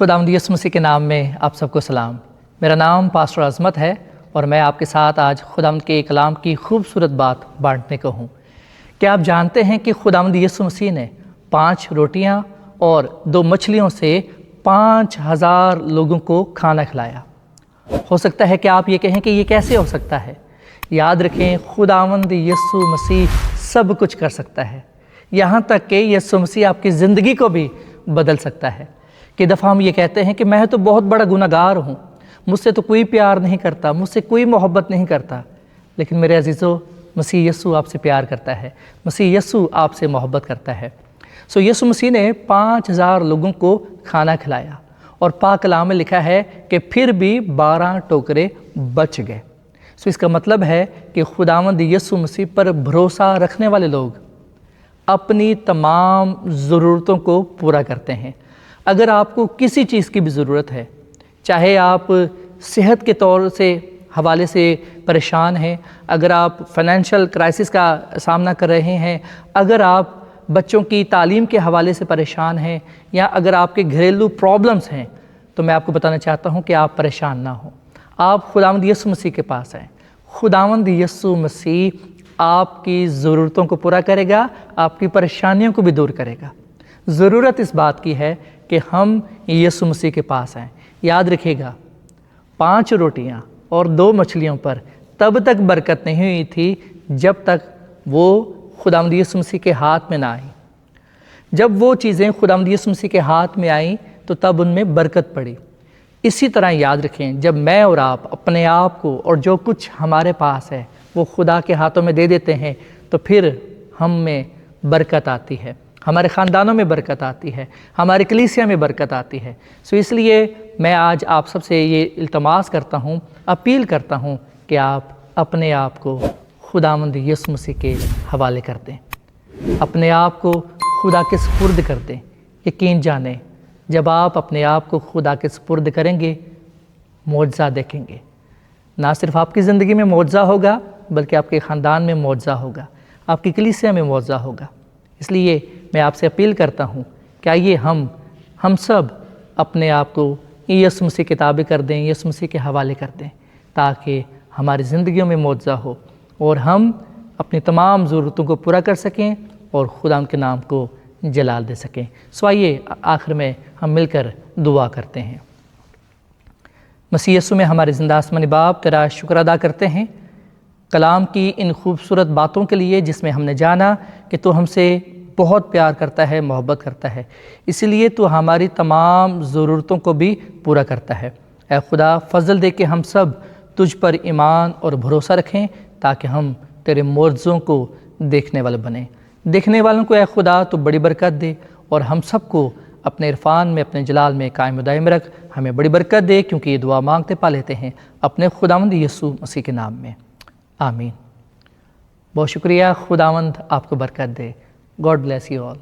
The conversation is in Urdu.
خداوند یسوع مسیح کے نام میں آپ سب کو سلام۔ میرا نام پاسٹر عظمت ہے اور میں آپ کے ساتھ آج خداوند کے کلام کی خوبصورت بات بانٹنے کو ہوں۔ کیا آپ جانتے ہیں کہ خداوند یسوع مسیح نے 5 روٹیاں اور 2 مچھلیوں سے 5000 لوگوں کو کھانا کھلایا؟ ہو سکتا ہے کہ آپ یہ کہیں کہ یہ کیسے ہو سکتا ہے؟ یاد رکھیں، خداوند یسوع مسیح سب کچھ کر سکتا ہے، یہاں تک کہ یسوع مسیح آپ کی زندگی کو بھی بدل سکتا ہے۔ کہ دفعہ ہم یہ کہتے ہیں کہ میں تو بہت بڑا گناہ گار ہوں، مجھ سے تو کوئی پیار نہیں کرتا، مجھ سے کوئی محبت نہیں کرتا، لیکن میرے عزیزو، مسیح یسوع آپ سے پیار کرتا ہے، مسیح یسوع آپ سے محبت کرتا ہے۔ یسوع مسیح نے 5000 لوگوں کو کھانا کھلایا اور پاک کلام میں لکھا ہے کہ پھر بھی 12 ٹوکرے بچ گئے۔ اس کا مطلب ہے کہ خداوند یسوع مسیح پر بھروسہ رکھنے والے لوگ اپنی تمام ضرورتوں کو پورا کرتے ہیں۔ اگر آپ کو کسی چیز کی بھی ضرورت ہے، چاہے آپ صحت کے طور سے حوالے سے پریشان ہیں، اگر آپ فائنینشیل کرائسس کا سامنا کر رہے ہیں، اگر آپ بچوں کی تعلیم کے حوالے سے پریشان ہیں، یا اگر آپ کے گھریلو پرابلمز ہیں، تو میں آپ کو بتانا چاہتا ہوں کہ آپ پریشان نہ ہوں۔ آپ خداوند یسوع مسیح کے پاس آئیں۔ خداوند یسوع مسیح آپ کی ضرورتوں کو پورا کرے گا، آپ کی پریشانیوں کو بھی دور کرے گا۔ ضرورت اس بات کی ہے کہ ہم یسوع مسیح کے پاس آئیں۔ یاد رکھیے گا، 5 روٹیاں اور 2 مچھلیوں پر تب تک برکت نہیں ہوئی تھی جب تک وہ خداوند یسوع مسیح کے ہاتھ میں نہ آئیں۔ جب وہ چیزیں خداوند یسوع مسیح کے ہاتھ میں آئیں تو تب ان میں برکت پڑی۔ اسی طرح یاد رکھیں، جب میں اور آپ اپنے آپ کو اور جو کچھ ہمارے پاس ہے وہ خدا کے ہاتھوں میں دے دیتے ہیں تو پھر ہم میں برکت آتی ہے، ہمارے خاندانوں میں برکت آتی ہے، ہماری کلیسیا میں برکت آتی ہے۔ اس لیے میں آج آپ سب سے یہ التماس کرتا ہوں، اپیل کرتا ہوں کہ آپ اپنے آپ کو خداوند یسوع مسیح کے حوالے کر دیں، اپنے آپ کو خدا کے سپرد کر دیں۔ یقین جانیں، جب آپ اپنے آپ کو خدا کے سپرد کریں گے، معجزہ دیکھیں گے۔ نہ صرف آپ کی زندگی میں معجزہ ہوگا بلکہ آپ کے خاندان میں معجزہ ہوگا، آپ کی کلیسیا میں معجزہ ہوگا۔ اس لیے میں آپ سے اپیل کرتا ہوں کہ آئیے ہم سب اپنے آپ کو یسوع مسیح کے تابع کر دیں، یسوع مسیح کے حوالے کر دیں، تاکہ ہماری زندگیوں میں معجزہ ہو اور ہم اپنی تمام ضرورتوں کو پورا کر سکیں اور خدا کے نام کو جلال دے سکیں۔ آئیے آخر میں ہم مل کر دعا کرتے ہیں۔ مسیح یسوع میں ہمارے زندہ آسمانی باپ، تیرا شکر ادا کرتے ہیں کلام کی ان خوبصورت باتوں کے لیے، جس میں ہم نے جانا کہ تو ہم سے بہت پیار کرتا ہے، محبت کرتا ہے، اسی لیے تو ہماری تمام ضرورتوں کو بھی پورا کرتا ہے۔ اے خدا، فضل دے کہ ہم سب تجھ پر ایمان اور بھروسہ رکھیں تاکہ ہم تیرے معجزوں کو دیکھنے والے بنیں۔ دیکھنے والوں کو اے خدا تو بڑی برکت دے، اور ہم سب کو اپنے عرفان میں، اپنے جلال میں قائم و دائم رکھ، ہمیں بڑی برکت دے، کیونکہ یہ دعا مانگتے پا لیتے ہیں اپنے خداوند یسوع مسیح کے نام میں، آمین۔ بہت شکریہ، خداوند آپ کو برکت دے۔ God bless you all.